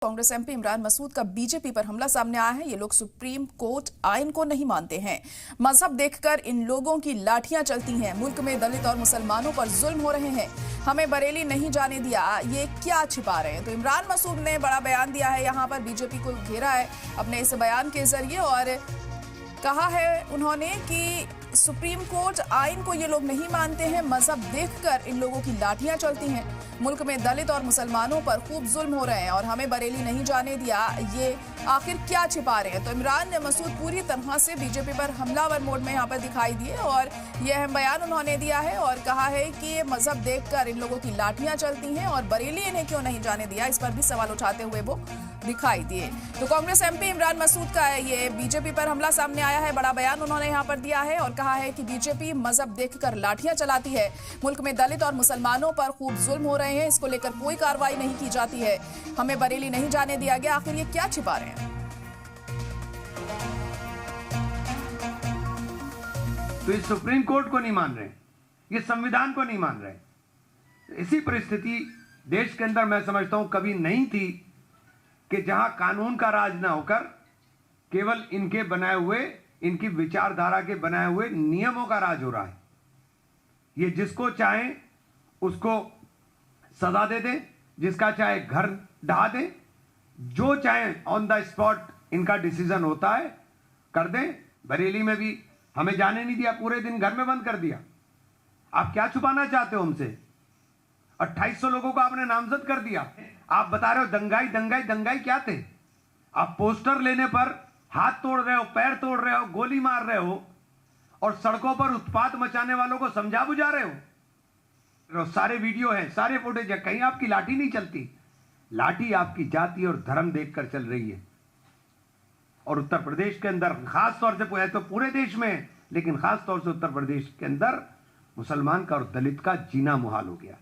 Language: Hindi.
कांग्रेस एमपी इमरान मसूद का बीजेपी पर हमला सामने आया है। ये लोग सुप्रीम कोर्ट आइन को नहीं मानते हैं। मजहब देखकर इन लोगों की लाठियां चलती हैं। मुल्क में दलित और मुसलमानों पर जुल्म हो रहे हैं। हमें बरेली नहीं जाने दिया, ये क्या छिपा रहे हैं? तो इमरान मसूद ने बड़ा बयान दिया है, यहाँ पर बीजेपी को घेरा है अपने इस बयान के जरिए और कहा है उन्होंने कि सुप्रीम कोर्ट आइन को ये लोग नहीं मानते हैं। मजहब देखकर इन लोगों की लाठियां चलती हैं। मुल्क में दलित और मुसलमानों पर खूब जुल्म हो रहे हैं और हमें बरेली नहीं जाने दिया, ये आखिर क्या छिपा रहे हैं? तो इमरान मसूद पूरी तरह से बीजेपी पर हमलावर मोड में यहाँ पर दिखाई दिए और ये अहम बयान उन्होंने दिया है और कहा है कि मजहब देखकर इन लोगों की लाठियां चलती हैं और बरेली इन्हें क्यों नहीं जाने दिया, इस पर भी सवाल उठाते हुए वो दिखाई दिए। तो कांग्रेस एमपी इमरान मसूद का ये बीजेपी पर हमला सामने आया है। बड़ा बयान उन्होंने यहाँ पर दिया है और कहा है कि बीजेपी मजहब देखकर लाठियां चलाती है। मुल्क में दलित और मुसलमानों पर खूब जुल्म हो रहे हैं, इसको लेकर कोई कार्रवाई नहीं की जाती है। हमें बरेली नहीं जाने दिया गया, आखिर ये क्या छिपा रहे हैं? तो इस सुप्रीम कोर्ट को नहीं मान रहे, ये संविधान को नहीं मान रहे। इसी परिस्थिति देश के अंदर मैं समझता हूं कभी नहीं थी कि जहां कानून का राज ना होकर केवल इनके बनाए हुए, इनकी विचारधारा के बनाए हुए नियमों का राज हो रहा है। ये जिसको चाहे उसको सजा दे दे, जिसका चाहे घर ढहा दे, जो चाहे ऑन द स्पॉट इनका डिसीजन होता है कर दें। बरेली में भी हमें जाने नहीं दिया, पूरे दिन घर में बंद कर दिया। आप क्या छुपाना चाहते हो हमसे? 2800 लोगों को आपने नामजद कर दिया। आप बता रहे हो दंगाई दंगाई दंगाई क्या थे? आप पोस्टर लेने पर हाथ तोड़ रहे हो, पैर तोड़ रहे हो, गोली मार रहे हो और सड़कों पर उत्पात मचाने वालों को समझा बुझा रहे हो। सारे वीडियो है, सारे फुटेज है, कहीं आपकी लाठी नहीं चलती। लाठी आपकी जाति और धर्म देखकर चल रही है। और उत्तर प्रदेश के अंदर खास तौर से, तो पूरे देश में, लेकिन खास तौर से उत्तर प्रदेश के अंदर मुसलमान का और दलित का जीना मुहाल हो गया।